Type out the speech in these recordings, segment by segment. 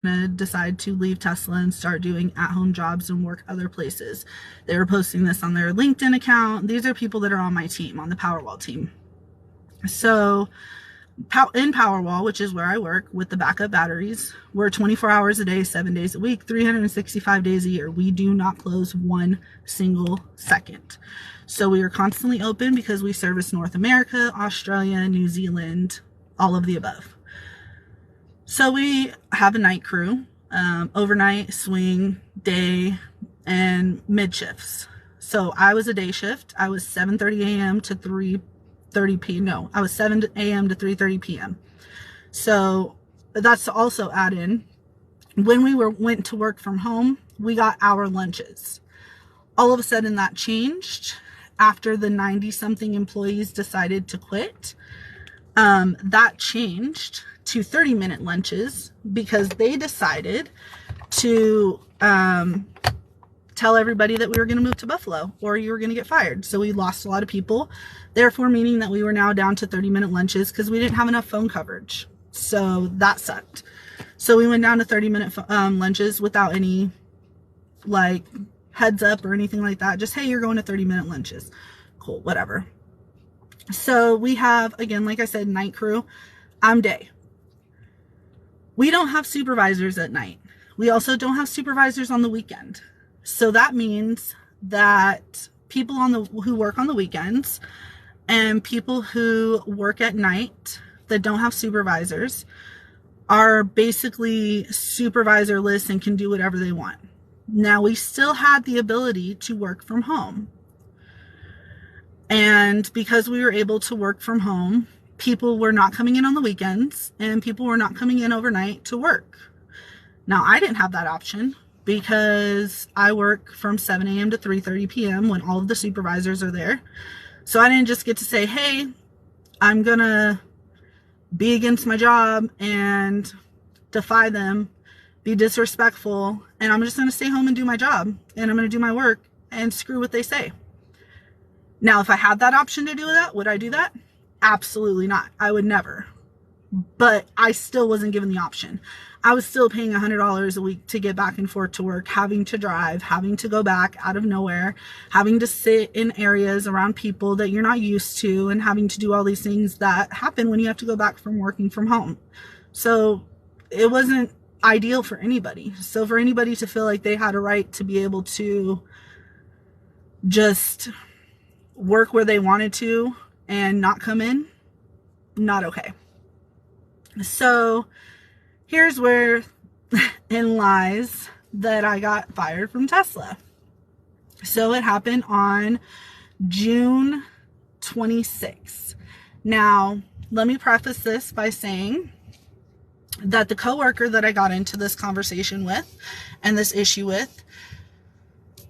to decide to leave Tesla and start doing at-home jobs and work other places. They were posting this on their LinkedIn account. These are people that are on my team, on the Powerwall team. So in Powerwall, which is where I work with the backup batteries, we're 24 hours a day, 7 days a week, 365 days a year. We do not close one single second. So we are constantly open because we service North America, Australia, New Zealand, all of the above. So we have a night crew, overnight, swing, day, and mid shifts. So I was a day shift. I was 7:30 a.m. to 3:30 p.m. No, I was 7 a.m. to 3:30 p.m. So that's to also add in, when we went to work from home, we got our lunches. All of a sudden that changed after the 90-something employees decided to quit. That changed to 30-minute lunches because they decided to tell everybody that we were going to move to Buffalo or you were going to get fired. So we lost a lot of people, therefore meaning that we were now down to 30-minute lunches because we didn't have enough phone coverage. So that sucked. So we went down to 30-minute lunches without any like heads up or anything like that. Just, hey, you're going to 30-minute lunches. Cool, whatever. So we have, again, like I said, night crew. I'm day. We don't have supervisors at night. We also don't have supervisors on the weekend. So that means that people who work on the weekends and people who work at night that don't have supervisors are basically supervisorless and can do whatever they want. Now, we still had the ability to work from home. And because we were able to work from home, people were not coming in on the weekends and people were not coming in overnight to work. Now, I didn't have that option because I work from 7 a.m. to 3:30 p.m. when all of the supervisors are there. So I didn't just get to say, hey, I'm going to be against my job and defy them, be disrespectful, and I'm just going to stay home and do my job and I'm going to do my work and screw what they say. Now, if I had that option to do that, would I do that? Absolutely not. I would never. But I still wasn't given the option. I was still paying $100 a week to get back and forth to work, having to drive, having to go back out of nowhere, having to sit in areas around people that you're not used to, and having to do all these things that happen when you have to go back from working from home. So it wasn't ideal for anybody. So for anybody to feel like they had a right to be able to just work where they wanted to and not come in, not okay. So here's where in lies that I got fired from Tesla. So it happened on June 26th. Now, let me preface this by saying that the coworker that I got into this conversation with and this issue with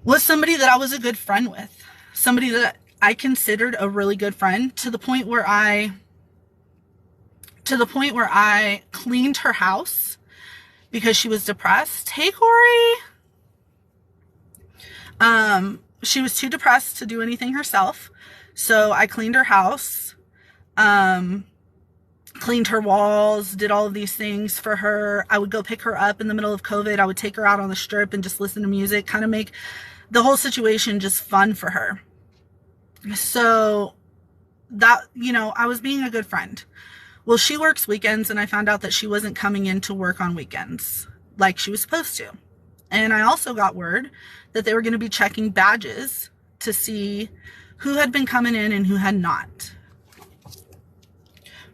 was somebody that I was a good friend with, somebody that I considered a really good friend, to the point where I cleaned her house because she was depressed. Hey, Corey. She was too depressed to do anything herself. So I cleaned her house, cleaned her walls, did all of these things for her. I would go pick her up in the middle of COVID. I would take her out on the strip and just listen to music, kind of make the whole situation just fun for her. So that, I was being a good friend. Well, she works weekends, and I found out that she wasn't coming in to work on weekends like she was supposed to. And I also got word that they were going to be checking badges to see who had been coming in and who had not.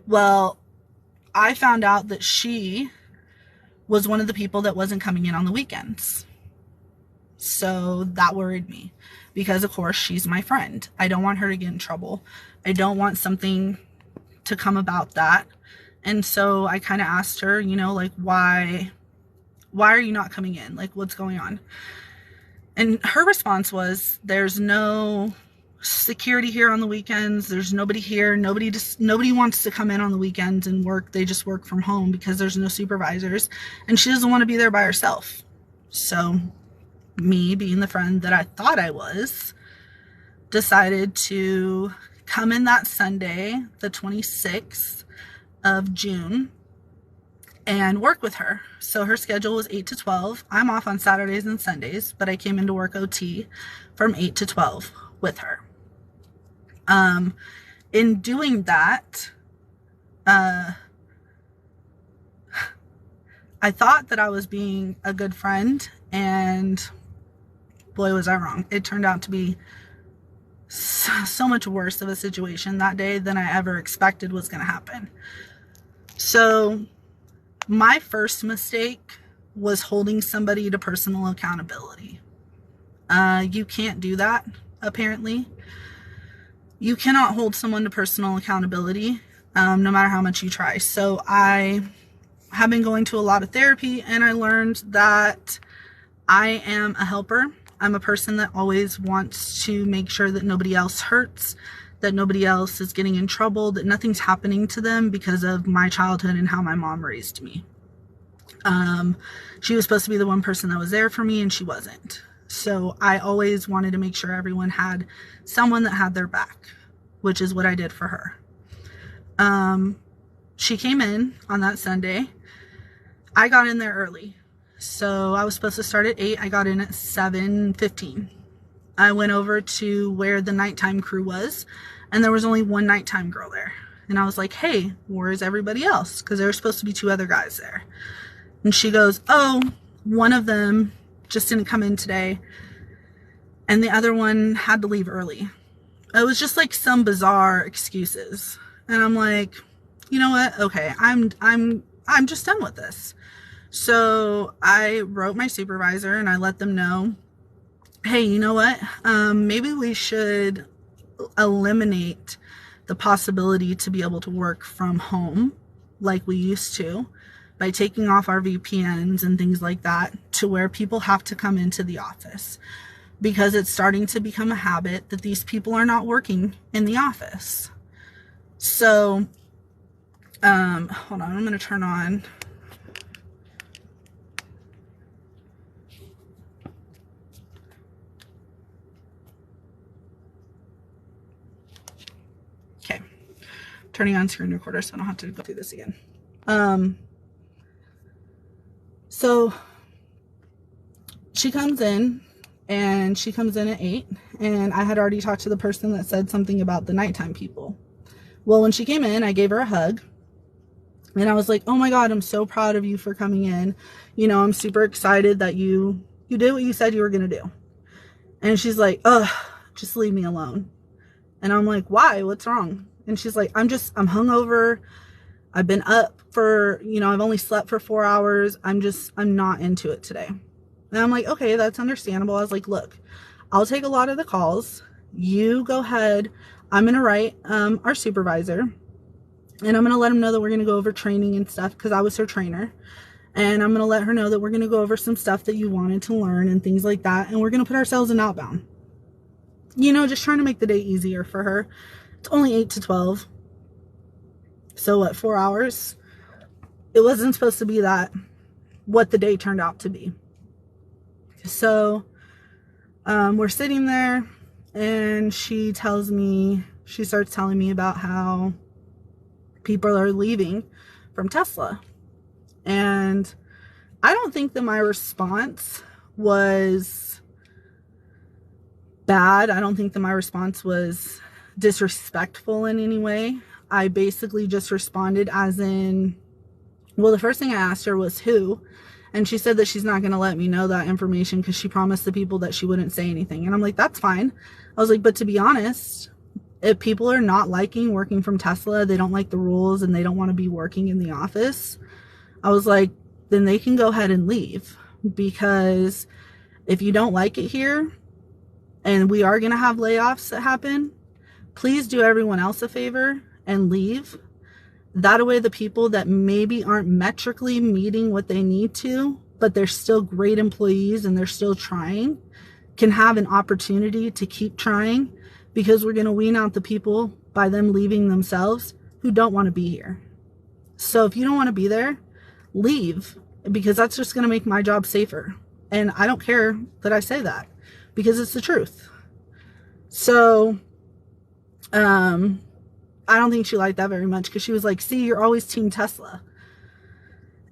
Well, I found out that she was one of the people that wasn't coming in on the weekends. So that worried me because, of course, she's my friend. I don't want her to get in trouble. I don't want something to come about that. And so I kind of asked her, like, why are you not coming in? Like, what's going on? And her response was, there's no security here on the weekends. There's nobody here. Nobody wants to come in on the weekends and work. They just work from home because there's no supervisors, and she doesn't want to be there by herself. So me, being the friend that I thought I was, decided to come in that Sunday, the 26th of June, and work with her. So her schedule was 8 to 12. I'm off on Saturdays and Sundays, but I came into work OT from 8 to 12 with her. In doing that, I thought that I was being a good friend, and boy, was I wrong. It turned out to be so much worse of a situation that day than I ever expected was going to happen. So my first mistake was holding somebody to personal accountability. You can't do that, apparently. You cannot hold someone to personal accountability, no matter how much you try. So I have been going to a lot of therapy, and I learned that I am a helper. I'm a person that always wants to make sure that nobody else hurts, that nobody else is getting in trouble, that nothing's happening to them because of my childhood and how my mom raised me. She was supposed to be the one person that was there for me, and she wasn't. So I always wanted to make sure everyone had someone that had their back, which is what I did for her. She came in on that Sunday. I got in there early. So I was supposed to start at 8. I got in at 7:15. I went over to where the nighttime crew was, and there was only one nighttime girl there. And I was like, hey, where's everybody else? Because there were supposed to be 2 other guys there. And she goes, oh, one of them just didn't come in today, and the other one had to leave early. It was just like some bizarre excuses. And I'm like, you know what? Okay, I'm just done with this. So I wrote my supervisor and I let them know, hey, you know what? Maybe we should eliminate the possibility to be able to work from home like we used to by taking off our VPNs and things like that, to where people have to come into the office, because it's starting to become a habit that these people are not working in the office. So, hold on, I'm going to turn on. Okay, turning on screen recorder so I don't have to go through this again. So she comes in, and she comes in at 8, and I had already talked to the person that said something about the nighttime people. Well, when she came in, I gave her a hug, and I was like, oh my God, I'm so proud of you for coming in. You know, I'm super excited that you did what you said you were going to do. And she's like, ugh, just leave me alone. And I'm like, why? What's wrong? And she's like, I'm hungover. I've been up for, I've only slept for 4 hours. I'm not into it today. And I'm like, okay, that's understandable. I was like, look, I'll take a lot of the calls. You go ahead. I'm going to write our supervisor, and I'm going to let him know that we're going to go over training and stuff, because I was her trainer. And I'm going to let her know that we're going to go over some stuff that you wanted to learn and things like that. And we're going to put ourselves in outbound. Just trying to make the day easier for her. It's only 8 to 12. So what, 4 hours? It wasn't supposed to be that, what the day turned out to be. So we're sitting there, and she starts telling me about how people are leaving from Tesla. And I don't think that my response was bad. I don't think that my response was disrespectful in any way. I basically just responded as in, well, the first thing I asked her was who, and she said that she's not going to let me know that information because she promised the people that she wouldn't say anything. And I'm like, that's fine. I was like, but to be honest, if people are not liking working from Tesla, they don't like the rules, and they don't want to be working in the office, I was like, then they can go ahead and leave, because if you don't like it here, and we are going to have layoffs that happen, please do everyone else a favor and leave. That way the people that maybe aren't metrically meeting what they need to, but they're still great employees and they're still trying, can have an opportunity to keep trying, because we're going to wean out the people by them leaving themselves who don't want to be here. So if you don't want to be there, leave, because that's just going to make my job safer. And I don't care that I say that, because it's the truth. So, I don't think she liked that very much, because she was like, see, you're always Team Tesla.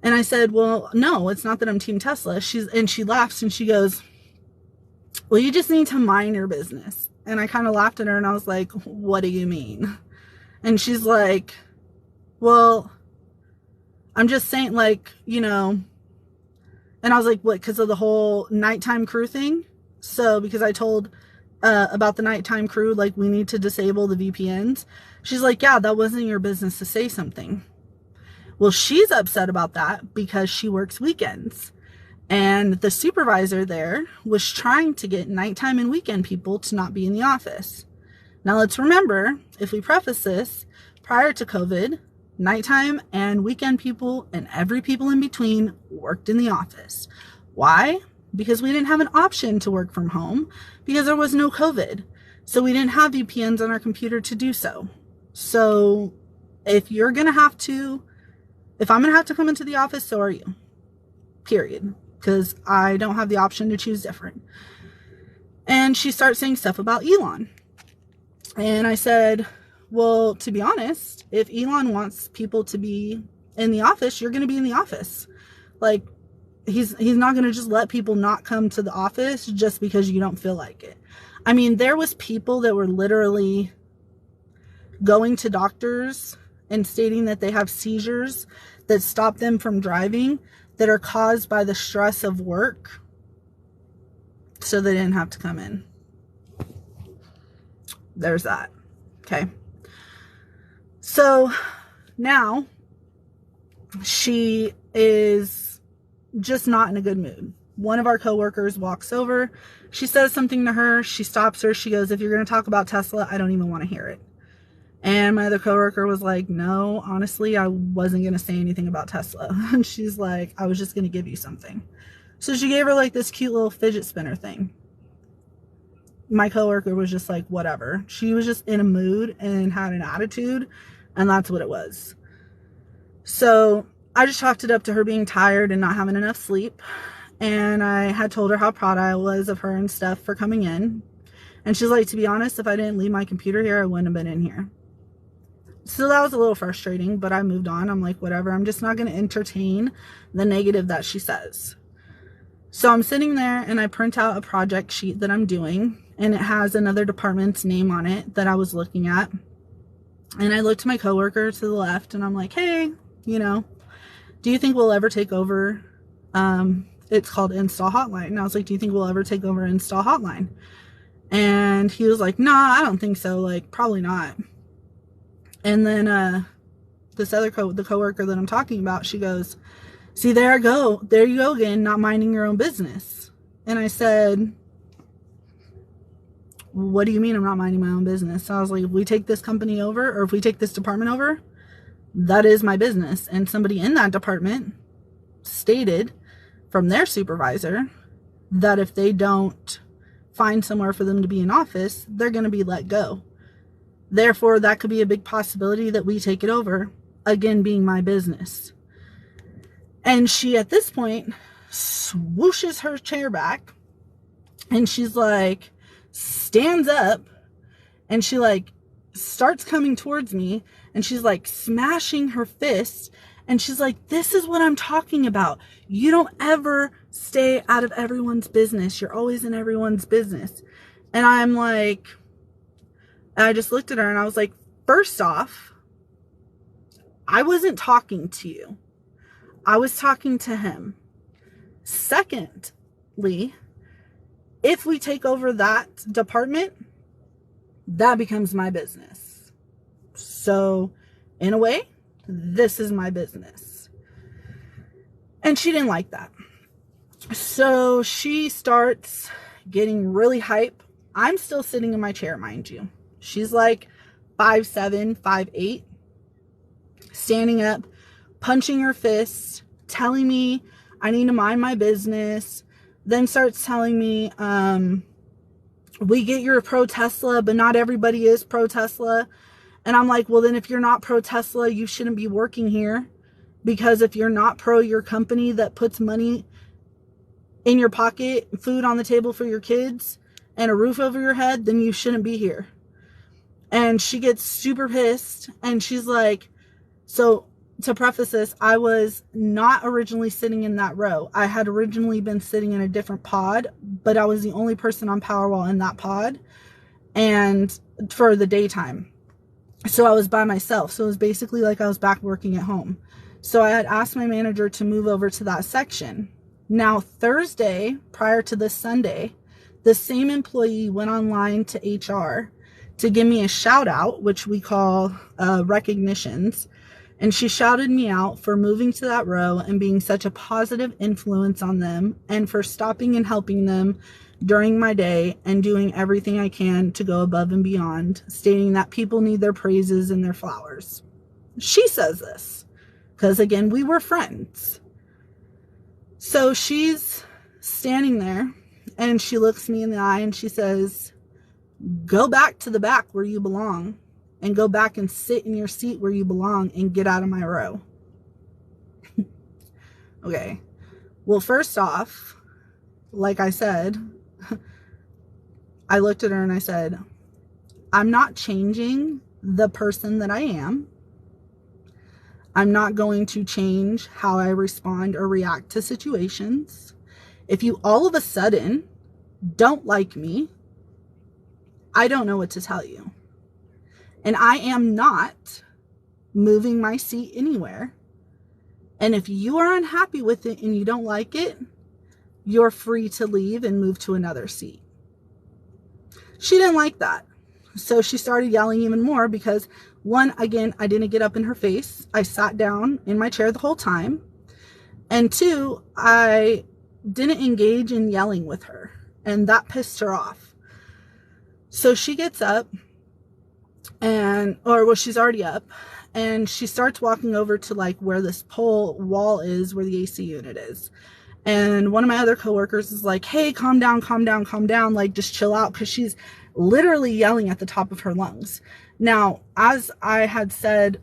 And I said, well, no, it's not that I'm Team Tesla. And she laughs and she goes, well, you just need to mind your business. And I kind of laughed at her and I was like, what do you mean? And she's like, well, I'm just saying, like, you know, and I was like, what, because of the whole nighttime crew thing? So, because I told about the nighttime crew, like, we need to disable the VPNs. She's like, yeah, that wasn't your business to say something. Well, she's upset about that because she works weekends. And the supervisor there was trying to get nighttime and weekend people to not be in the office. Now, let's remember, if we preface this, prior to COVID, nighttime and weekend people and every people in between worked in the office. Why? Because we didn't have an option to work from home because there was no COVID. So we didn't have VPNs on our computer to do so. So if I'm going to have to come into the office, so are you. Period. Because I don't have the option to choose different. And she starts saying stuff about Elon. And I said, well, to be honest, if Elon wants people to be in the office, you're going to be in the office. Like, he's not going to just let people not come to the office just because you don't feel like it. I mean, there was people that were literally going to doctors and stating that they have seizures that stop them from driving that are caused by the stress of work, so they didn't have to come in. There's that. Okay. So now she is just not in a good mood. One of our coworkers walks over. She says something to her. She stops her. She goes, if you're going to talk about Tesla, I don't even want to hear it. And my other coworker was like, no, honestly, I wasn't going to say anything about Tesla. And she's like, I was just going to give you something. So she gave her like this cute little fidget spinner thing. My coworker was just like, whatever. She was just in a mood and had an attitude, and that's what it was. So I just chalked it up to her being tired and not having enough sleep. And I had told her how proud I was of her and stuff for coming in. And she's like, to be honest, if I didn't leave my computer here, I wouldn't have been in here. So that was a little frustrating, but I moved on. I'm like, whatever. I'm just not going to entertain the negative that she says. So I'm sitting there and I print out a project sheet that I'm doing, and it has another department's name on it that I was looking at. And I looked to my coworker to the left and I'm like, hey, you know, do you think we'll ever take over? It's called Install Hotline. And I was like, do you think we'll ever take over Install Hotline? And he was like, nah, I don't think so. Like, probably not. And then this other the coworker that I'm talking about, she goes, see, there you go again, not minding your own business. And I said, what do you mean I'm not minding my own business? So I was like, if we take this company over, or if we take this department over, that is my business. And somebody in that department stated from their supervisor that if they don't find somewhere for them to be in office, they're going to be let go. Therefore, that could be a big possibility that we take it over, again, being my business. And she, at this point, swooshes her chair back, and she's like, stands up, and she like starts coming towards me, and she's like smashing her fist, and she's like, this is what I'm talking about. You don't ever stay out of everyone's business. You're always in everyone's business. And I'm like, I just looked at her and I was like, first off, I wasn't talking to you. I was talking to him. Secondly, if we take over that department, that becomes my business. So, in a way, this is my business. And she didn't like that. So, she starts getting really hype. I'm still sitting in my chair, mind you. She's like 5'7", 5'8", standing up, punching her fists, telling me I need to mind my business, then starts telling me, we get you're pro-Tesla, but not everybody is pro-Tesla. And I'm like, well, then if you're not pro-Tesla, you shouldn't be working here. Because if you're not pro your company that puts money in your pocket, food on the table for your kids, and a roof over your head, then you shouldn't be here. And she gets super pissed, and she's like, so to preface this, I was not originally sitting in that row. I had originally been sitting in a different pod, but I was the only person on Powerwall in that pod, and for the daytime. So I was by myself. So it was basically like I was back working at home. So I had asked my manager to move over to that section. Now, Thursday, prior to this Sunday, the same employee went online to HR to give me a shout out, which we call recognitions. And she shouted me out for moving to that row and being such a positive influence on them, and for stopping and helping them during my day and doing everything I can to go above and beyond, stating that people need their praises and their flowers. She says this because, again, we were friends. So she's standing there and she looks me in the eye and she says, "Go back to the back where you belong, and go back and sit in your seat where you belong, and get out of my row." Okay. Well, first off, like I said, I looked at her and I said, "I'm not changing the person that I am. I'm not going to change how I respond or react to situations. If you all of a sudden don't like me, I don't know what to tell you. And I am not moving my seat anywhere. And if you are unhappy with it and you don't like it, you're free to leave and move to another seat." She didn't like that. So she started yelling even more because, one, again, I didn't get up in her face. I sat down in my chair the whole time. And two, I didn't engage in yelling with her. And that pissed her off. So she gets up she's already up, and she starts walking over to like where this pole wall is, where the AC unit is. And one of my other coworkers is like, "Hey, calm down, calm down, calm down. Like, just chill out," because she's literally yelling at the top of her lungs. Now, as I had said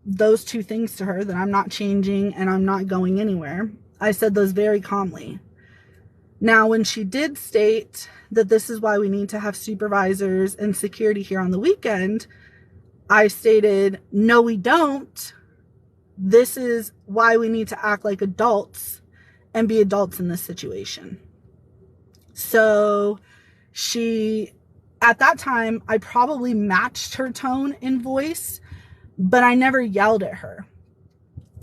those two things to her, that I'm not changing and I'm not going anywhere, I said those very calmly. Now, when she did state that this is why we need to have supervisors and security here on the weekend, I stated, "No, we don't. This is why we need to act like adults and be adults in this situation." So she, at that time, I probably matched her tone in voice, but I never yelled at her.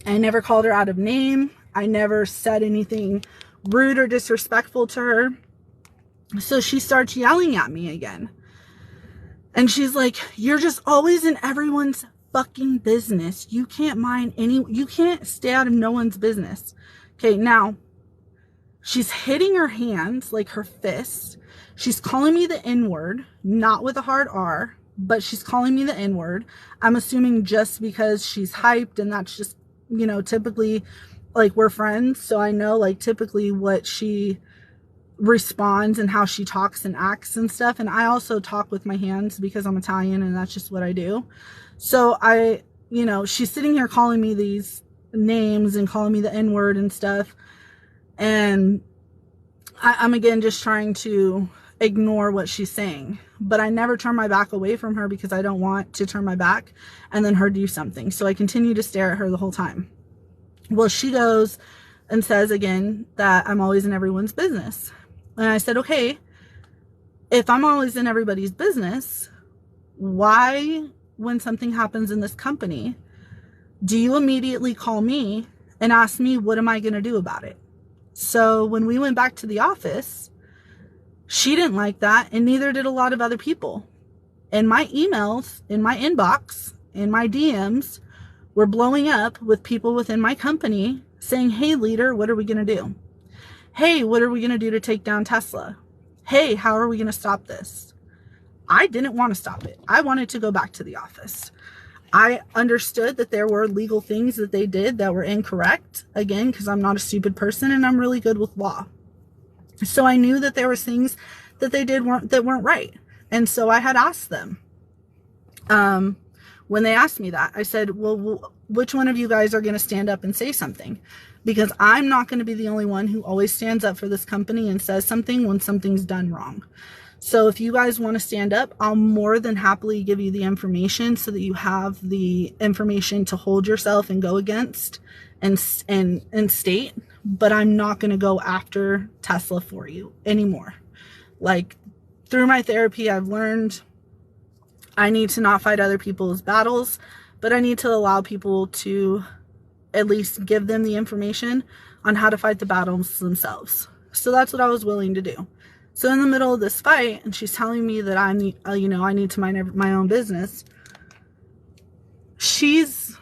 I never called her out of name. I never said anything rude or disrespectful to her. So she starts yelling at me again. And she's like, "You're just always in everyone's fucking business. You can't you can't stay out of no one's business." Okay, now she's hitting her hands, like her fists. She's calling me the N-word, not with a hard R, but she's calling me the N-word. I'm assuming just because she's hyped, and that's just, typically, like, we're friends. So I know, like, typically what she responds and how she talks and acts and stuff. And I also talk with my hands because I'm Italian and that's just what I do. So she's sitting here calling me these names and calling me the N-word and stuff. And I'm again just trying to ignore what she's saying, but I never turn my back away from her because I don't want to turn my back and then her do something. So I continue to stare at her the whole time. Well, she goes and says again that I'm always in everyone's business. And I said, "Okay, if I'm always in everybody's business, why, when something happens in this company, do you immediately call me and ask me, what am I going to do about it?" So when we went back to the office, she didn't like that, and neither did a lot of other people. And my emails, in my inbox, in my DMs, were blowing up with people within my company saying, "Hey, leader, what are we going to do? Hey, what are we going to do to take down Tesla? Hey, how are we going to stop this?" I didn't want to stop it. I wanted to go back to the office. I understood that there were legal things that they did that were incorrect, again, because I'm not a stupid person and I'm really good with law. So I knew that there were things that they did that weren't right. And so I had asked them. When they asked me that, I said, "Well, which one of you guys are going to stand up and say something? Because I'm not going to be the only one who always stands up for this company and says something when something's done wrong." So if you guys want to stand up, I'll more than happily give you the information so that you have the information to hold yourself and go against and state. But I'm not going to go after Tesla for you anymore. Like, through my therapy, I've learned I need to not fight other people's battles, but I need to allow people to at least give them the information on how to fight the battles themselves. So that's what I was willing to do. So in the middle of this fight, and she's telling me that I need to mind my own business. She's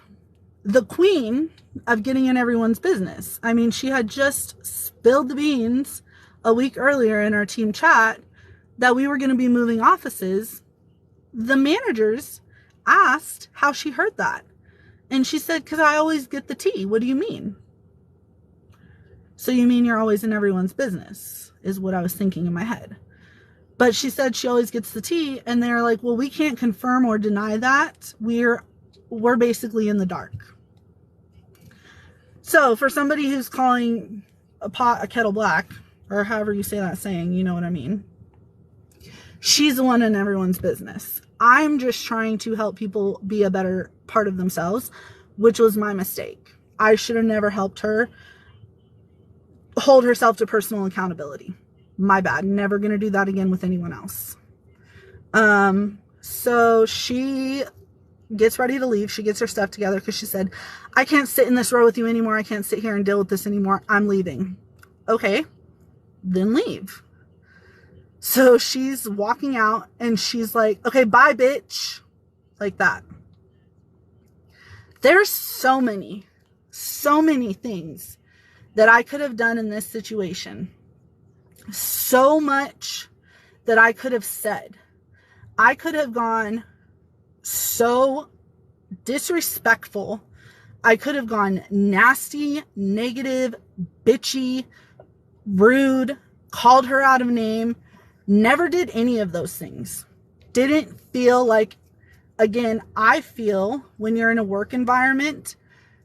the queen of getting in everyone's business. I mean, she had just spilled the beans a week earlier in our team chat that we were going to be moving offices. The managers asked how she heard that. And she said, because I always get the tea. What do you mean? So you mean you're always in everyone's business, is what I was thinking in my head. But she said she always gets the tea. And they're like, well, we can't confirm or deny that. We're basically in the dark. So for somebody who's calling a pot a kettle black, or however you say that saying, you know what I mean. She's the one in everyone's business. I'm just trying to help people be a better part of themselves, which was my mistake. I should have never helped her hold herself to personal accountability. My bad. Never going to do that again with anyone else. So she gets ready to leave. She gets her stuff together because she said, I can't sit in this row with you anymore. I can't sit here and deal with this anymore. I'm leaving. Okay, then leave. So she's walking out and she's like, okay, bye, bitch. Like that. There's so many things that I could have done in this situation. So much that I could have said. I could have gone so disrespectful. I could have gone nasty, negative, bitchy, rude, called her out of name. Never did any of those things. Didn't feel like, again, I feel when you're in a work environment,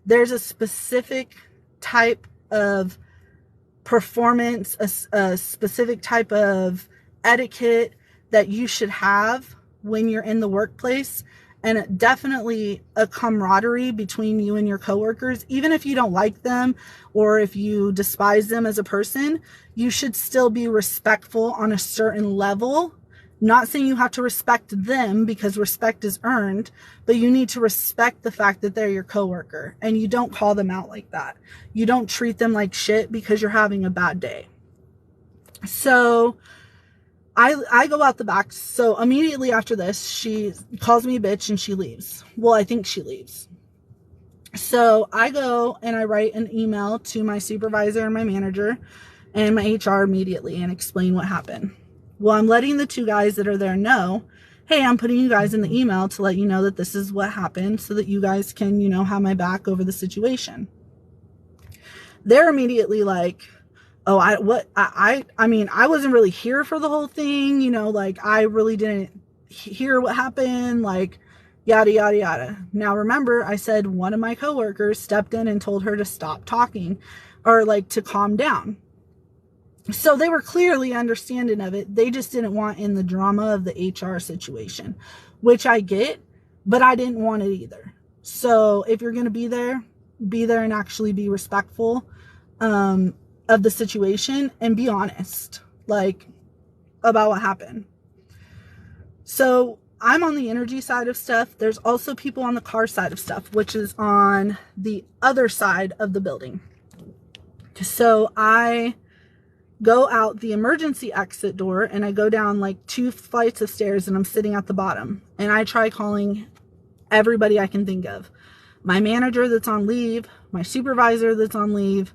there's a specific type of performance, a specific type of etiquette that you should have when you're in the workplace, and definitely a camaraderie between you and your coworkers. Even if you don't like them or if you despise them as a person, you should still be respectful on a certain level. Not saying you have to respect them, because respect is earned, but you need to respect the fact that they're your coworker, and you don't call them out like that. You don't treat them like shit because you're having a bad day. So I go out the back. So immediately after this, she calls me a bitch and she leaves. Well, I think she leaves. So I go and I write an email to my supervisor and my manager and my HR immediately and explain what happened. Well, I'm letting the two guys that are there know, hey, I'm putting you guys in the email to let you know that this is what happened so that you guys can, have my back over the situation. They're immediately like, oh, I wasn't really here for the whole thing. I really didn't hear what happened, yada, yada, yada. Now, remember, I said one of my coworkers stepped in and told her to stop talking or to calm down. So they were clearly understanding of it. They just didn't want in the drama of the HR situation, which I get, but I didn't want it either. So if you're going to be there and actually be respectful of the situation and be honest, about what happened. So I'm on the energy side of stuff. There's also people on the car side of stuff, which is on the other side of the building. So I go out the emergency exit door and I go down 2 flights of stairs and I'm sitting at the bottom and I try calling everybody I can think of. My manager that's on leave, my supervisor that's on leave,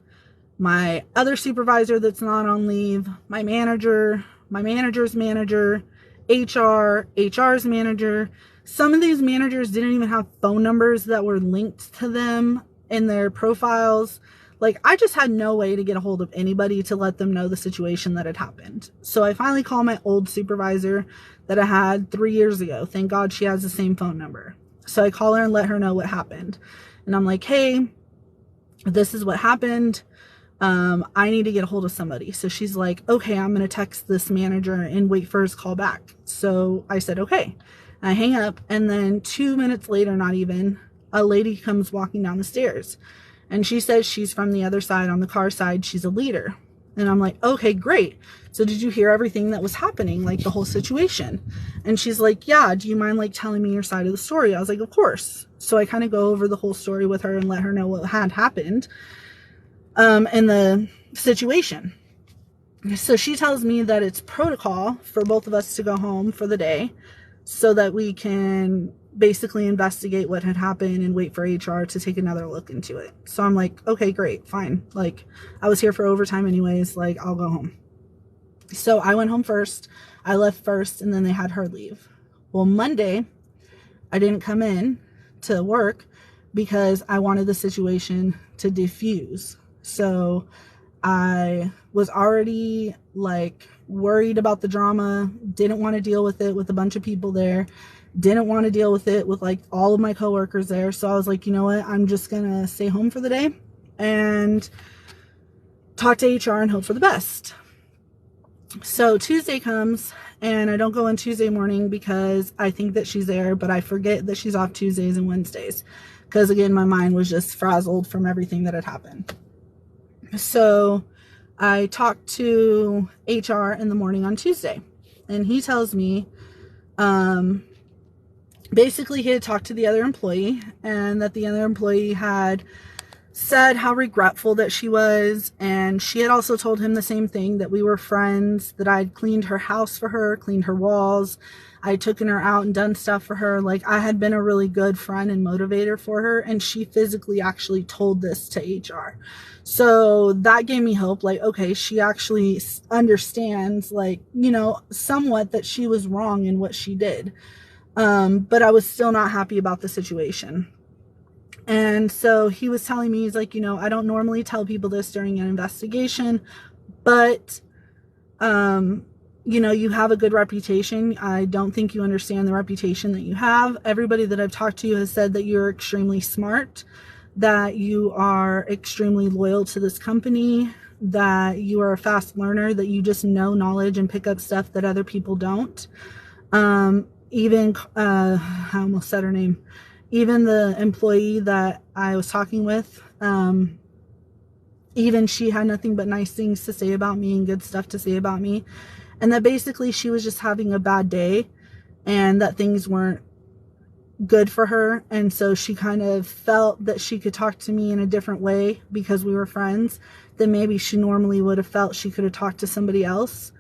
my other supervisor that's not on leave, my manager, my manager's manager, HR's manager. Some of these managers didn't even have phone numbers that were linked to them in their profiles. I just had no way to get a hold of anybody to let them know the situation that had happened. So I finally called my old supervisor that I had 3 years ago. Thank God she has the same phone number. So I call her and let her know what happened. And I'm like, hey, this is what happened. I need to get a hold of somebody. So she's like, okay, I'm going to text this manager and wait for his call back. So I said, okay. I hang up, and then 2 minutes later, not even, a lady comes walking down the stairs, and she says she's from the other side, on the car side. She's a leader. And I'm like, okay, great. So did you hear everything that was happening, like the whole situation? And she's like, yeah, do you mind like telling me your side of the story? I was like, of course. So I kind of go over the whole story with her and let her know what had happened in the situation. So she tells me that it's protocol for both of us to go home for the day so that we can basically investigate what had happened and wait for HR to take another look into it. So I'm like, okay, great, fine. Like, I was here for overtime anyways, like, I'll go home. So I went home first, I left first, and then they had her leave. Well, Monday, I didn't come in to work because I wanted the situation to diffuse. So I was already like worried about the drama, didn't want to deal with it with a bunch of people there, didn't want to deal with it with like all of my coworkers there. So I was like, you know what, I'm just gonna stay home for the day and talk to HR and hope for the best. So Tuesday comes, and I don't go in Tuesday morning because I think that she's there, but I forget that she's off Tuesdays and Wednesdays because, again, my mind was just frazzled from everything that had happened. So I talked to HR in the morning on Tuesday, and he tells me basically he had talked to the other employee, and that the other employee had said how regretful that she was, and she had also told him the same thing, that we were friends, that I'd cleaned her house for her, cleaned her walls, I'd taken her out and done stuff for her, like I had been a really good friend and motivator for her, and she physically actually told this to HR. So that gave me hope, like, okay, she actually understands, like, you know, somewhat that she was wrong in what she did. But I was still not happy about the situation. And so he was telling me, he's like, you know, I don't normally tell people this during an investigation, but, you know, you have a good reputation. I don't think you understand the reputation that you have. Everybody that I've talked to has said that you're extremely smart, that you are extremely loyal to this company, that you are a fast learner, that you just know knowledge and pick up stuff that other people don't. Even, I almost said her name. Even the employee that I was talking with, even she had nothing but nice things to say about me and good stuff to say about me. And that basically she was just having a bad day and that things weren't good for her. And so she kind of felt that she could talk to me in a different way because we were friends than maybe she normally would have felt she could have talked to somebody else.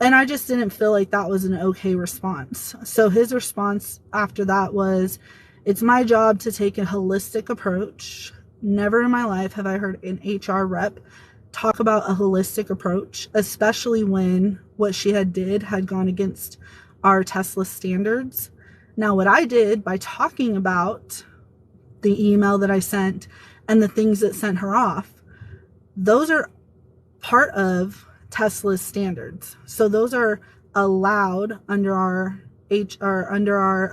And I just didn't feel like that was an okay response. So his response after that was, it's my job to take a holistic approach. Never in my life have I heard an HR rep talk about a holistic approach, especially when what she had gone against our Tesla standards. Now, what I did by talking about the email that I sent and the things that sent her off, those are part of Tesla's standards. So those are allowed under our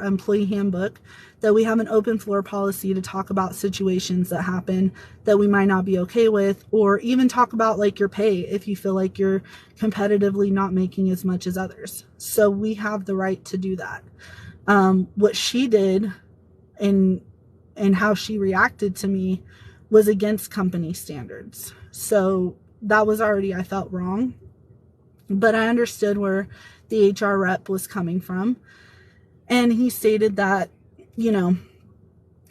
employee handbook, that we have an open floor policy to talk about situations that happen that we might not be okay with, or even talk about like your pay if you feel like you're competitively not making as much as others. So we have the right to do that. What she did and how she reacted to me was against company standards. So that was already, I felt wrong, but I understood where the HR rep was coming from. And he stated that, you know,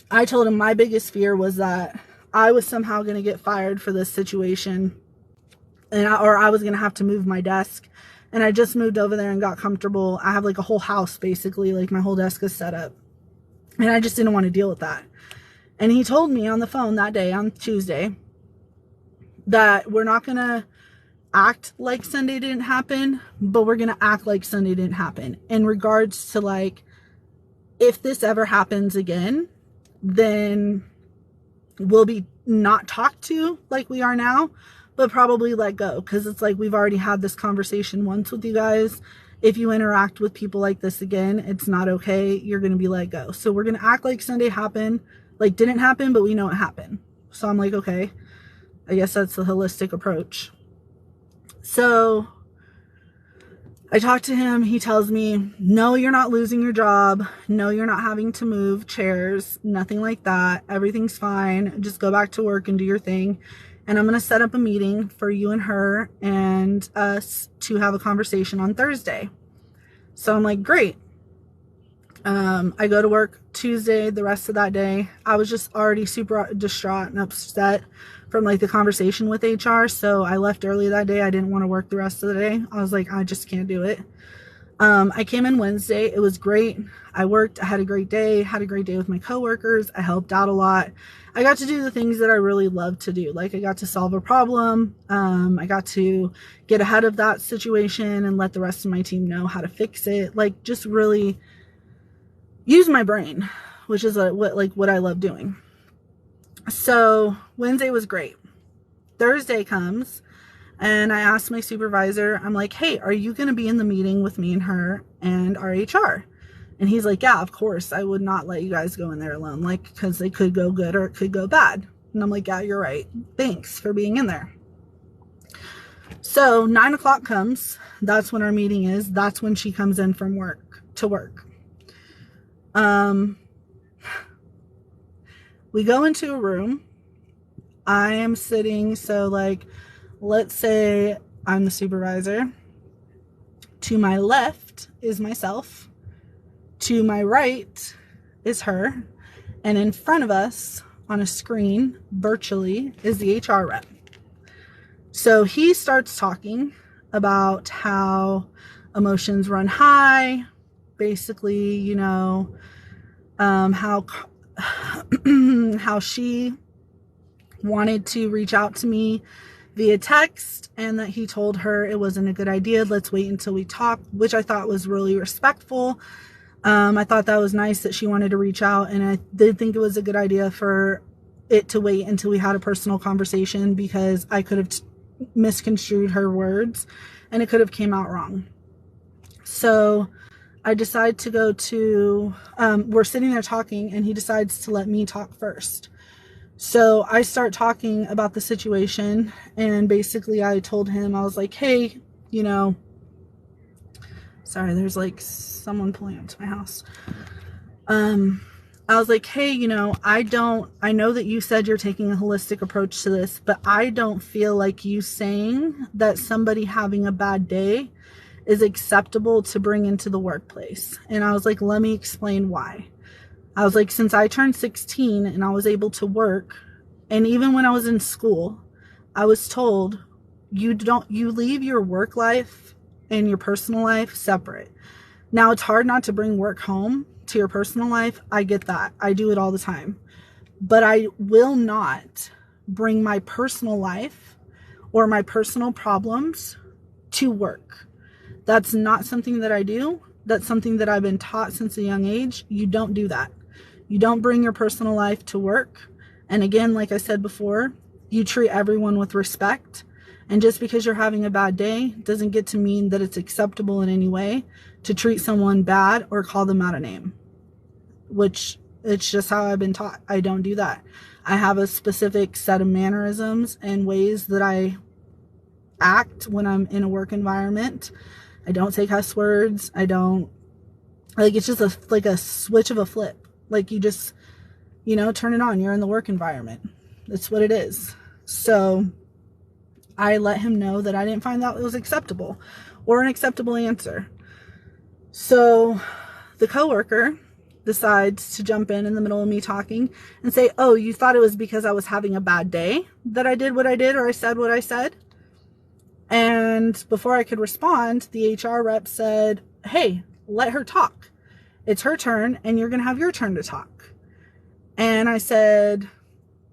I told him my biggest fear was that I was somehow going to get fired for this situation, and I was going to have to move my desk. And I just moved over there and got comfortable. I have like a whole house, basically, like my whole desk is set up. And I just didn't want to deal with that. And he told me on the phone that day, on Tuesday, that we're not going to act like Sunday didn't happen, but we're going to act like Sunday didn't happen. In regards to like, if this ever happens again, then we'll be not talked to like we are now, but probably let go. Because it's like, we've already had this conversation once with you guys. If you interact with people like this again, it's not okay. You're going to be let go. So we're going to act like Sunday happened, like didn't happen, but we know it happened. So I'm like, okay. I guess that's the holistic approach. So I talked to him. He tells me, no, you're not losing your job. No, you're not having to move chairs. Nothing like that. Everything's fine. Just go back to work and do your thing. And I'm going to set up a meeting for you and her and us to have a conversation on Thursday. So I'm like, great. I go to work Tuesday, the rest of that day. I was just already super distraught and upset from like the conversation with HR. So I left early that day. I didn't want to work the rest of the day. I was like, I just can't do it. I came in Wednesday. It was great. I worked. I had a great day. Had a great day with my coworkers. I helped out a lot. I got to do the things that I really love to do. Like I got to solve a problem. I got to get ahead of that situation and let the rest of my team know how to fix it. Like just really use my brain, which is what I love doing. So Wednesday was great. Thursday comes and I asked my supervisor, I'm like, hey, are you going to be in the meeting with me and her and our HR? And he's like, yeah, of course. I would not let you guys go in there alone, like, because they could go good or it could go bad. And I'm like, yeah, you're right. Thanks for being in there. So 9 o'clock comes. That's when our meeting is. That's when she comes in from work to work. We go into a room. I am sitting, so like, let's say I'm the supervisor. To my left is myself. To my right is her. And in front of us on a screen, virtually, is the HR rep. So he starts talking about how emotions run high, basically, you know, how she wanted to reach out to me via text and that he told her it wasn't a good idea. Let's wait until we talk, which I thought was really respectful. I thought that was nice that she wanted to reach out, and I did think it was a good idea for it to wait until we had a personal conversation because I could have misconstrued her words and it could have came out wrong. So I decide to go to, we're sitting there talking and he decides to let me talk first. So I start talking about the situation and basically I told him, I was like, hey, you know, sorry, there's like someone pulling up to my house. I was like, hey, you know, I know that you said you're taking a holistic approach to this, but I don't feel like you saying that somebody having a bad day is acceptable to bring into the workplace. And I was like, let me explain why. I was like, since I turned 16 and I was able to work, and even when I was in school, I was told you leave your work life and your personal life separate. Now it's hard not to bring work home to your personal life. I get that. I do it all the time. But I will not bring my personal life or my personal problems to work. That's not something that I do. That's something that I've been taught since a young age. You don't do that. You don't bring your personal life to work. And again, like I said before, you treat everyone with respect. And just because you're having a bad day doesn't get to mean that it's acceptable in any way to treat someone bad or call them out a name, which it's just how I've been taught. I don't do that. I have a specific set of mannerisms and ways that I act when I'm in a work environment. I don't say cuss words. I don't, like, it's just like a switch of a flip. Like you just, you know, turn it on. You're in the work environment. That's what it is. So I let him know that I didn't find that was acceptable or an acceptable answer. So the coworker decides to jump in the middle of me talking and say, oh, you thought it was because I was having a bad day that I did what I did or I said what I said? And before I could respond, the HR rep said, hey, let her talk. It's her turn and you're going to have your turn to talk. And I said,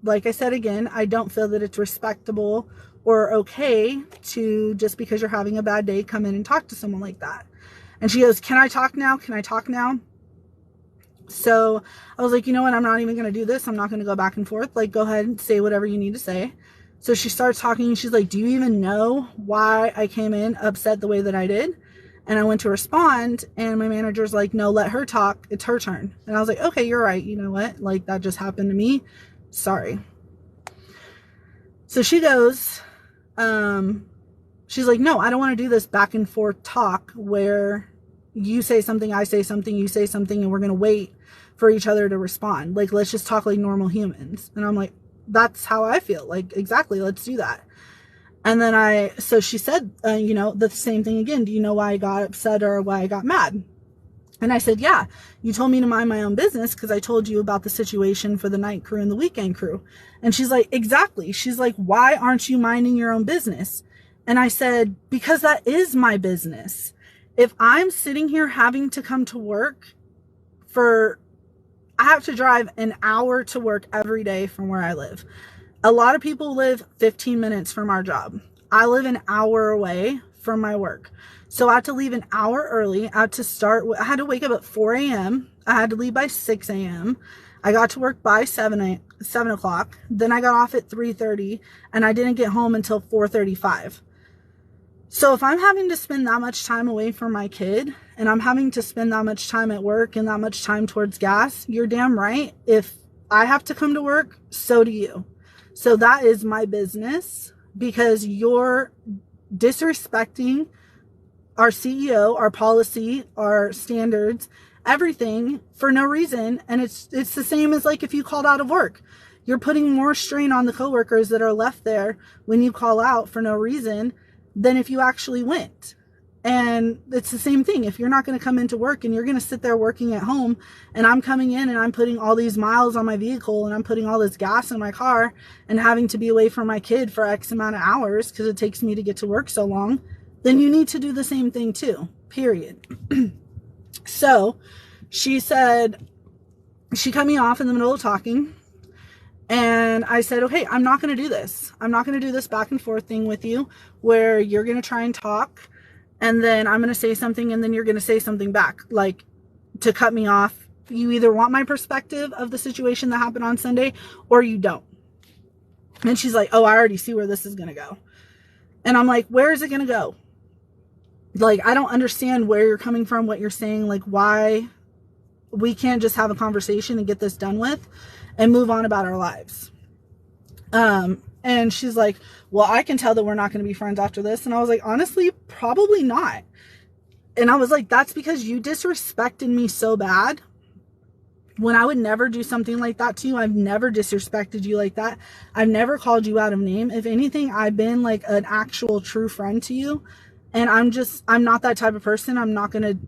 like I said again, I don't feel that it's respectable or okay to, just because you're having a bad day, come in and talk to someone like that. And she goes, can I talk now? Can I talk now? So I was like, you know what? I'm not even going to do this. I'm not going to go back and forth. Like, go ahead and say whatever you need to say. So she starts talking and she's like, do you even know why I came in upset the way that I did? And I went to respond and my manager's like, no, let her talk. It's her turn. And I was like, okay, you're right. You know what? Like, that just happened to me. Sorry. So she goes, she's like, no, I don't want to do this back and forth talk where you say something, I say something, you say something, and we're going to wait for each other to respond. Like, let's just talk like normal humans. And I'm like, that's how I feel. Like, exactly. Let's do that. And then so she said, the same thing again. Do you know why I got upset or why I got mad? And I said, yeah, you told me to mind my own business because I told you about the situation for the night crew and the weekend crew. And she's like, exactly. She's like, why aren't you minding your own business? And I said, because that is my business. If I'm sitting here having to come to work I have to drive an hour to work every day from where I live. A lot of people live 15 minutes from our job. I live an hour away from my work. So I had to leave an hour early. I had to wake up at 4 a.m. I had to leave by 6 a.m. I got to work by 7 o'clock. Then I got off at 3:30 and I didn't get home until 4:35. So if I'm having to spend that much time away from my kid and I'm having to spend that much time at work and that much time towards gas, you're damn right. If I have to come to work, so do you. So that is my business because you're disrespecting our CEO, our policy, our standards, everything for no reason. And it's the same as like if you called out of work. You're putting more strain on the coworkers that are left there when you call out for no reason than if you actually went. And it's the same thing. If you're not going to come into work and you're going to sit there working at home and I'm coming in and I'm putting all these miles on my vehicle and I'm putting all this gas in my car and having to be away from my kid for X amount of hours because it takes me to get to work so long, then you need to do the same thing too, period. So she said, she cut me off in the middle of talking. And I said, okay, I'm not going to do this. I'm not going to do this back and forth thing with you where you're going to try and talk and then I'm going to say something and then you're going to say something back, like to cut me off. You either want my perspective of the situation that happened on Sunday or you don't. And she's like, oh, I already see where this is going to go. And I'm like, where is it going to go? Like, I don't understand where you're coming from, what you're saying, like why we can't just have a conversation and get this done with and move on about our lives. And she's like, well, I can tell that we're not going to be friends after this. And I was like, honestly, probably not. And I was like, that's because you disrespected me so bad when I would never do something like that to you. I've never disrespected you like that. I've never called you out of name. If anything, I've been like an actual true friend to you. And I'm not that type of person. I'm not going to,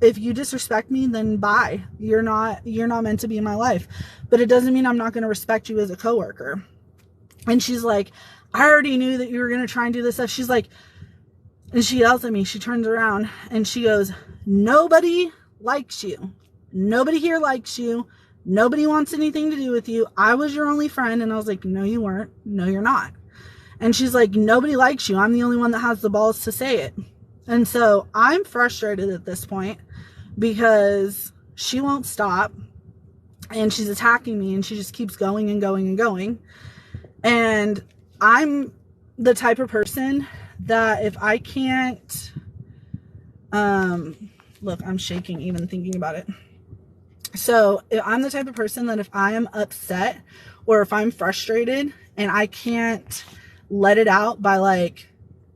if you disrespect me, then bye. You're not meant to be in my life. But it doesn't mean I'm not going to respect you as a coworker. And she's like, I already knew that you were going to try and do this stuff. She's like, and she yells at me. She turns around and she goes, nobody likes you. Nobody here likes you. Nobody wants anything to do with you. I was your only friend. And I was like, no, you weren't. No, you're not. And she's like, nobody likes you. I'm the only one that has the balls to say it. And so I'm frustrated at this point because she won't stop and she's attacking me and she just keeps going and going and going. And I'm the type of person that if I can't, look, I'm shaking even thinking about it. So I'm the type of person that if I am upset or if I'm frustrated and I can't let it out by like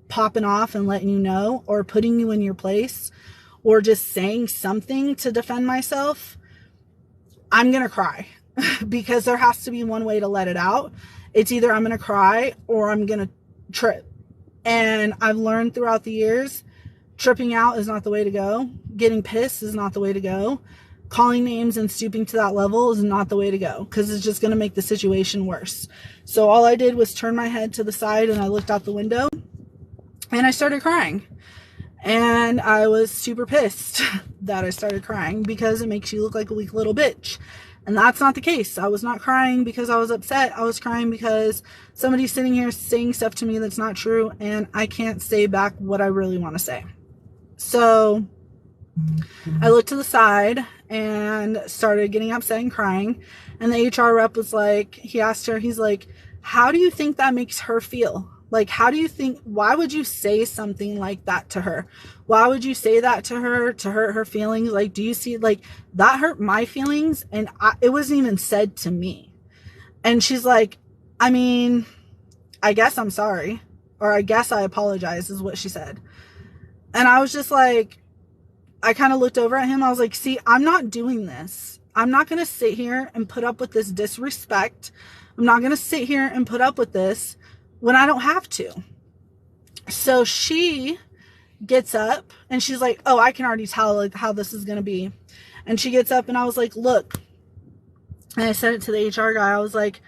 popping off and letting you know or putting you in your place or just saying something to defend myself, I'm going to cry because there has to be one way to let it out. It's either I'm going to cry or I'm going to trip. And I've learned throughout the years, tripping out is not the way to go. Getting pissed is not the way to go. Calling names and stooping to that level is not the way to go because it's just going to make the situation worse. So all I did was turn my head to the side and I looked out the window and I started crying. And I was super pissed that I started crying because it makes you look like a weak little bitch. And that's not the case. I was not crying because I was upset. I was crying because somebody's sitting here saying stuff to me that's not true and I can't say back what I really want to say. So I looked to the side and started getting upset and crying. And the HR rep was like, he asked her, he's like, how do you think that makes her feel? Like, how do you think, why would you say something like that to her? Why would you say that to her to hurt her feelings? Like, do you see, like, that hurt my feelings and it wasn't even said to me. And she's like, I mean, I guess I'm sorry. Or I guess I apologize is what she said. And I was just like, I kind of looked over at him. I was like, see, I'm not doing this. I'm not going to sit here and put up with this disrespect. I'm not going to sit here and put up with this when I don't have to. So she gets up and she's like, oh, I can already tell like how this is going to be. And she gets up and I was like, look, and I said it to the HR guy. I was like,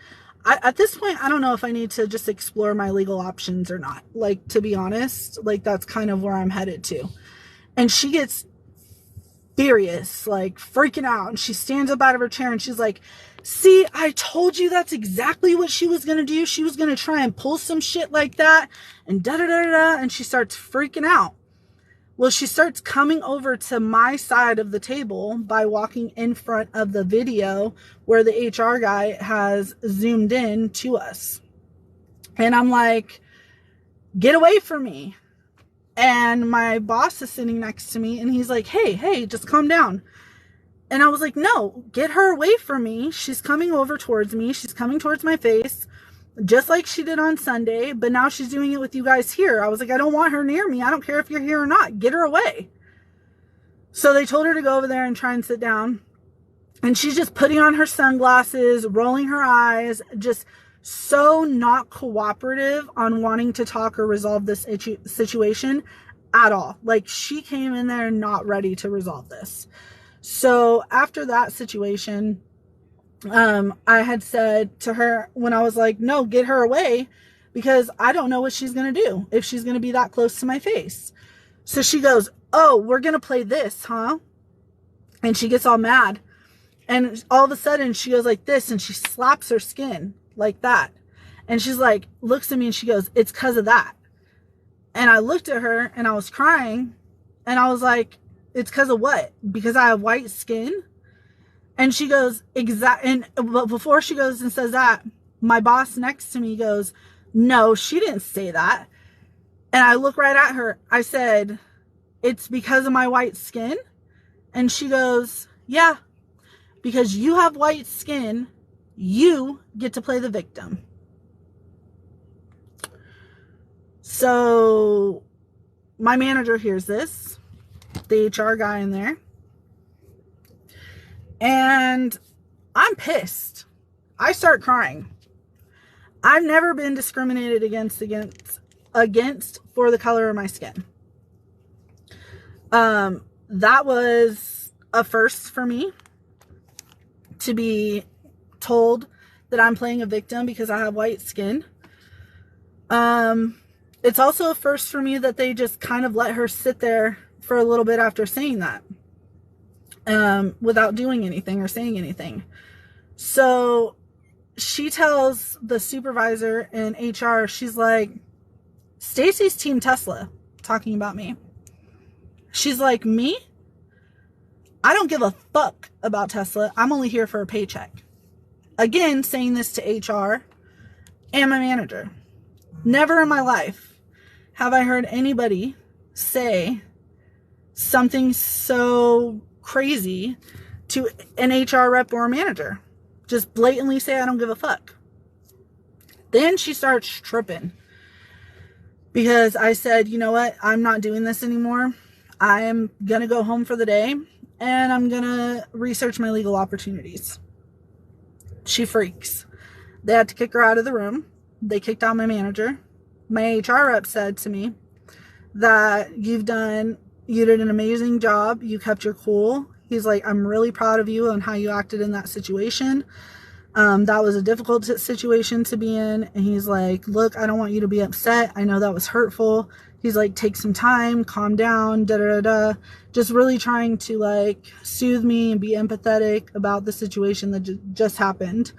at this point, I don't know if I need to just explore my legal options or not. Like, to be honest, like that's kind of where I'm headed to. And she gets furious, like freaking out. And she stands up out of her chair and she's like, see, I told you that's exactly what she was going to do. She was going to try and pull some shit like that and da-da-da-da. And she starts freaking out. Well, she starts coming over to my side of the table by walking in front of the video where the HR guy has zoomed in to us. And I'm like, get away from me. And my boss is sitting next to me and he's like, hey, just calm down. And I was like, no, get her away from me. She's coming over towards me. She's coming towards my face, just like she did on Sunday. But now she's doing it with you guys here. I was like, I don't want her near me. I don't care if you're here or not. Get her away. So they told her to go over there and try and sit down. And she's just putting on her sunglasses, rolling her eyes, just so not cooperative on wanting to talk or resolve this situation at all. Like, she came in there not ready to resolve this. So after that situation, I had said to her when I was like, no, get her away, because I don't know what she's going to do if she's going to be that close to my face. So she goes, oh, we're going to play this, huh? And she gets all mad. And all of a sudden she goes like this and she slaps her skin like that. And she's like, looks at me and she goes, it's because of that. And I looked at her and I was crying and I was like, it's because of what? Because I have white skin? And she goes, but before she goes and says that, my boss next to me goes, no, she didn't say that. And I look right at her. I said, it's because of my white skin? And she goes, yeah, because you have white skin, you get to play the victim. So my manager hears this, the HR guy in there, and I'm pissed. I start crying. I've never been discriminated against for the color of my skin. That was a first for me, to be told that I'm playing a victim because I have white skin. It's also a first for me that they just kind of let her sit there for a little bit after saying that, without doing anything or saying anything. So she tells the supervisor in HR, she's like, Stacy's Team Tesla, talking about me. She's like, me? I don't give a fuck about Tesla. I'm only here for a paycheck. Again, saying this to HR and my manager. Never in my life have I heard anybody say something so crazy to an HR rep or a manager. Just blatantly say, I don't give a fuck. Then she starts tripping because I said, you know what? I'm not doing this anymore. I'm going to go home for the day and I'm going to research my legal opportunities. She freaks. They had to kick her out of the room. They kicked out my manager. My HR rep said to me that you did an amazing job. You kept your cool. He's like, I'm really proud of you and how you acted in that situation. That was a difficult situation to be in. And he's like, look, I don't want you to be upset. I know that was hurtful. He's like, take some time, calm down, just really trying to like soothe me and be empathetic about the situation that just happened.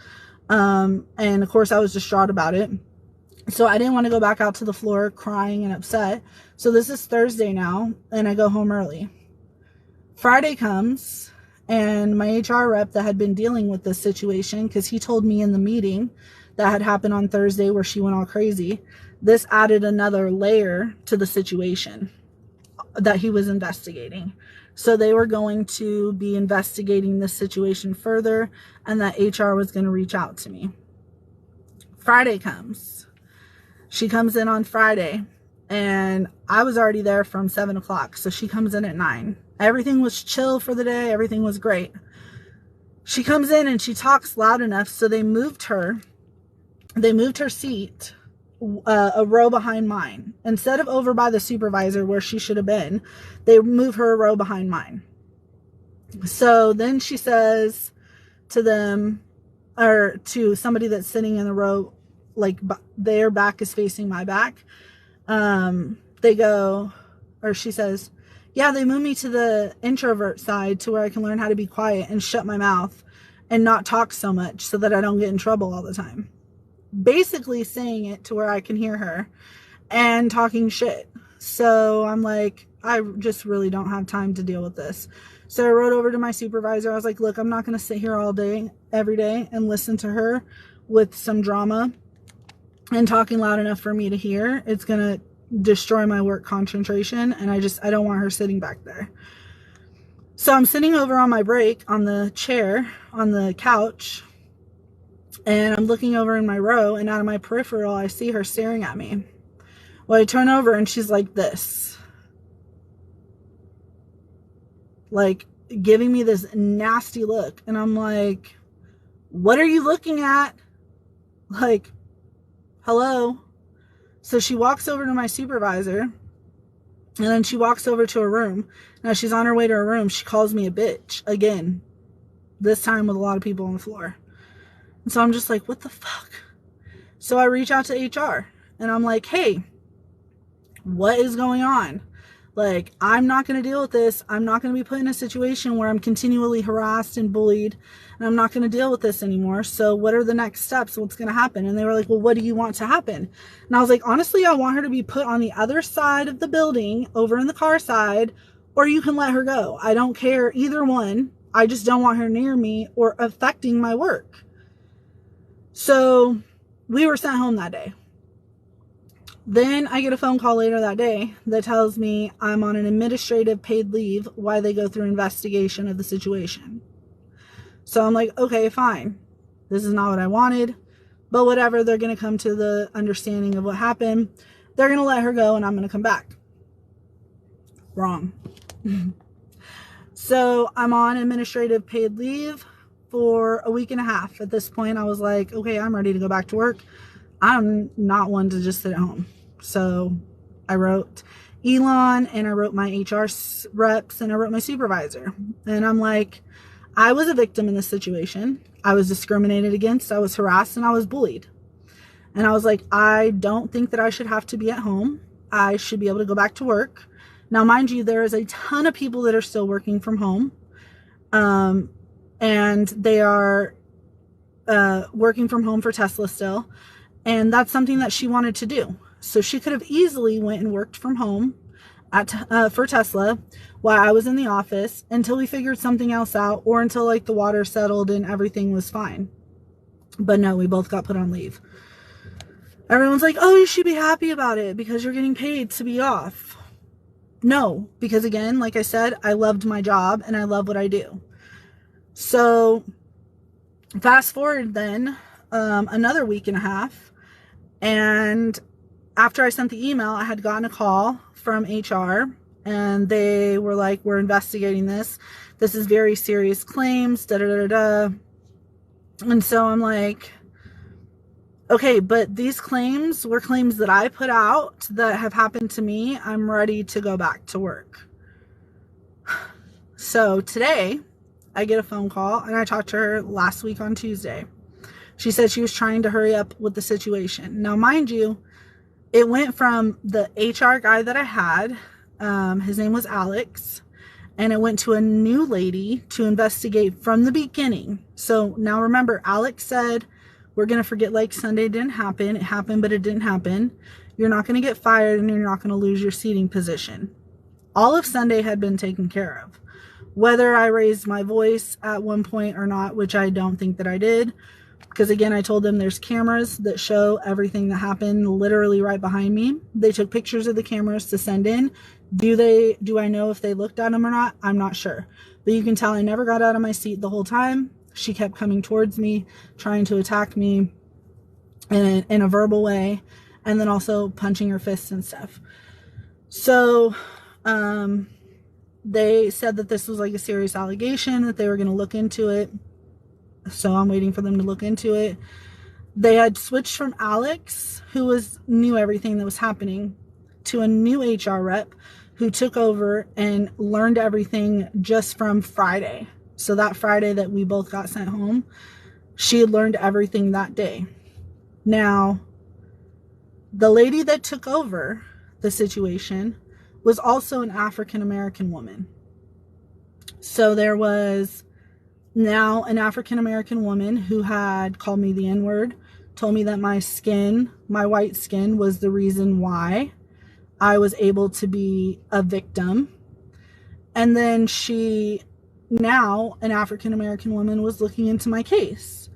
And of course I was distraught about it. So I didn't want to go back out to the floor crying and upset. So this is Thursday now and I go home early. Friday comes and my HR rep that had been dealing with this situation, because he told me in the meeting that had happened on Thursday where she went all crazy, this added another layer to the situation that he was investigating. So they were going to be investigating this situation further and that HR was going to reach out to me. Friday comes She comes in on Friday, and I was already there from 7 o'clock. So she comes in at 9. Everything was chill for the day. Everything was great. She comes in and she talks loud enough, so they moved her seat a row behind mine. Instead of over by the supervisor where she should have been, they move her a row behind mine. So then she says to them, or to somebody that's sitting in the row, like their back is facing my back, they go, or she says, yeah, they moved me to the introvert side to where I can learn how to be quiet and shut my mouth and not talk so much so that I don't get in trouble all the time. Basically saying it to where I can hear her and talking shit. So I'm like, I just really don't have time to deal with this. So I wrote over to my supervisor. I was like, look, I'm not going to sit here all day, every day, and listen to her with some drama and talking loud enough for me to hear. It's going to destroy my work concentration, and I don't want her sitting back there. So I'm sitting over on my break on the chair, on the couch, and I'm looking over in my row, and out of my peripheral, I see her staring at me. Well, I turn over, and she's like this. Like, giving me this nasty look. And I'm like, what are you looking at? Like, hello? So she walks over to my supervisor, and then she walks over to her room. Now she's on her way to her room. She calls me a bitch again, this time with a lot of people on the floor. And so I'm just like, what the fuck? So I reach out to HR, and I'm like, hey, what is going on? Like, I'm not going to deal with this. I'm not going to be put in a situation where I'm continually harassed and bullied, and I'm not going to deal with this anymore. So what are the next steps? What's going to happen? And they were like, well, what do you want to happen? And I was like, honestly, I want her to be put on the other side of the building, over in the car side, or you can let her go. I don't care either one. I just don't want her near me or affecting my work. So we were sent home that day. Then I get a phone call later that day that tells me I'm on an administrative paid leave while they go through investigation of the situation. So I'm like, okay, fine. This is not what I wanted, but whatever. They're going to come to the understanding of what happened. They're going to let her go, and I'm going to come back. Wrong. So I'm on administrative paid leave for a week and a half. At this point, I was like, okay, I'm ready to go back to work. I'm not one to just sit at home. So I wrote Elon, and I wrote my HR reps, and I wrote my supervisor. And I'm like, I was a victim in this situation. I was discriminated against. I was harassed, and I was bullied. And I was like, I don't think that I should have to be at home. I should be able to go back to work. Now, mind you, there is a ton of people that are still working from home. And they are working from home for Tesla still. And that's something that she wanted to do. So she could have easily went and worked from home for Tesla while I was in the office until we figured something else out, or until like the water settled and everything was fine. But no, we both got put on leave. Everyone's like, oh, you should be happy about it because you're getting paid to be off. No, because again, like I said, I loved my job and I love what I do. So fast forward then another week and a half, and after I sent the email, I had gotten a call from HR, and they were like, we're investigating this. This is very serious claims, da da da da. And so I'm like, okay, but these claims were claims that I put out that have happened to me. I'm ready to go back to work. So today I get a phone call, and I talked to her last week on Tuesday. She said she was trying to hurry up with the situation. Now, mind you, it went from the HR guy that I had, his name was Alex, and it went to a new lady to investigate from the beginning. So now remember, Alex said, we're going to forget like Sunday didn't happen. It happened, but it didn't happen. You're not going to get fired, and you're not going to lose your seating position. All of Sunday had been taken care of. Whether I raised my voice at one point or not, which I don't think that I did, because again, I told them there's cameras that show everything that happened literally right behind me. They took pictures of the cameras to send in. Do I know if they looked at them or not? I'm not sure. But you can tell I never got out of my seat the whole time. She kept coming towards me, trying to attack me in a verbal way. and then also punching her fists and stuff. So they said that this was like a serious allegation, that they were going to look into it. So I'm waiting for them to look into it. They had switched from Alex, who knew everything that was happening, to a new HR rep who took over and learned everything just from Friday. So that Friday that we both got sent home, she had learned everything that day. Now, the lady that took over the situation was also an African American woman. So there was now an African American woman who had called me the N-word, told me that my skin, my white skin, was the reason why I was able to be a victim. And then now an African American woman was looking into my case.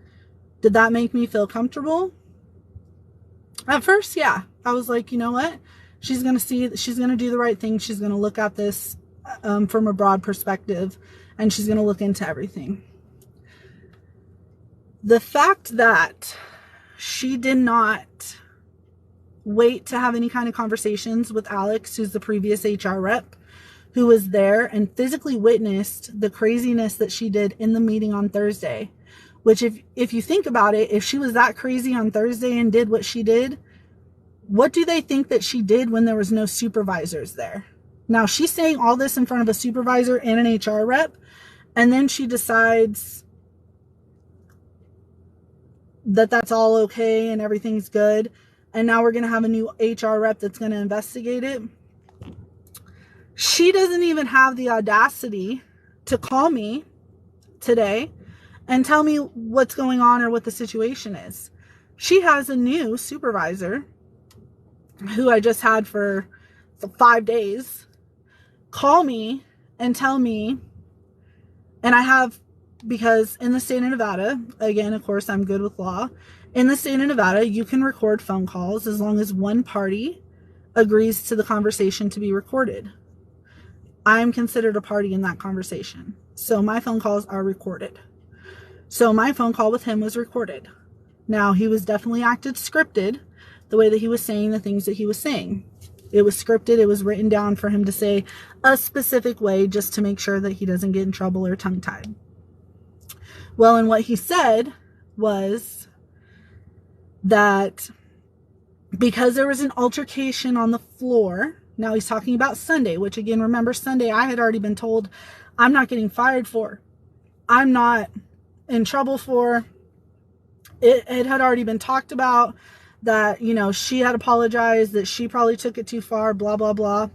Did that make me feel comfortable? At first, yeah. I was like, you know what? She's going to do the right thing. She's going to look at this from a broad perspective, and she's going to look into everything. The fact that she did not wait to have any kind of conversations with Alex, who's the previous HR rep, who was there and physically witnessed the craziness that she did in the meeting on Thursday, which if you think about it, if she was that crazy on Thursday and did what she did, what do they think that she did when there was no supervisors there? Now, she's saying all this in front of a supervisor and an HR rep, and then she decides that that's all okay and everything's good, and now we're going to have a new HR rep that's going to investigate it. She doesn't even have the audacity to call me today and tell me what's going on or what the situation is. She has a new supervisor who I just had for 5 days call me and tell me, and I have, because in the state of Nevada, again, of course, I'm good with law. In the state of Nevada, you can record phone calls as long as one party agrees to the conversation to be recorded. I'm considered a party in that conversation. So my phone calls are recorded. So my phone call with him was recorded. Now, he was definitely acted scripted, the way that he was saying the things that he was saying. It was scripted. It was written down for him to say a specific way just to make sure that he doesn't get in trouble or tongue-tied. Well, and what he said was that because there was an altercation on the floor, now he's talking about Sunday, which again, remember Sunday, I had already been told I'm not getting fired for. I'm not in trouble for. It had already been talked about that, you know, she had apologized, that she probably took it too far, blah, blah, blah.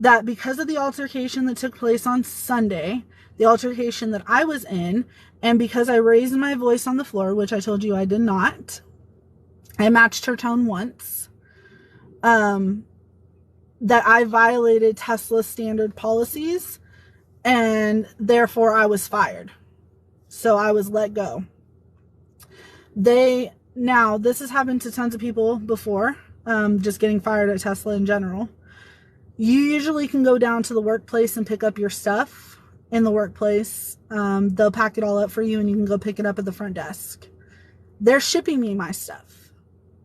That because of the altercation that took place on Sunday, the altercation that I was in, and because I raised my voice on the floor, which I told you I did not, I matched her tone once, that I violated Tesla standard policies, and therefore I was fired. So I was let go. Now, this has happened to tons of people before, just getting fired at Tesla in general. You usually can go down to the workplace and pick up your stuff in the workplace. They'll pack it all up for you and you can go pick it up at the front desk. They're shipping me my stuff.